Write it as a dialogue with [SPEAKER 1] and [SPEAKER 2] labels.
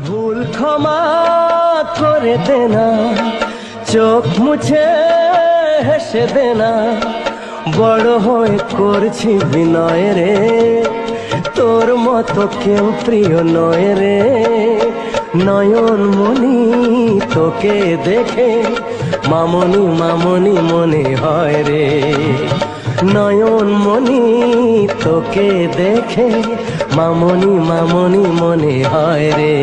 [SPEAKER 1] ভুল ক্ষমা করে দে না, চোখ মুছে হেসে দে না, বড় হয়ে করছি বিনয় রে, তোর মতো কেউ প্রিয় নয় রে। নয়ন মনি তোকে দেখে মামনি মামনি মনে হয় রে, নয়ন মনি তোকে দেখে মামনি মামনি মনে হয় রে।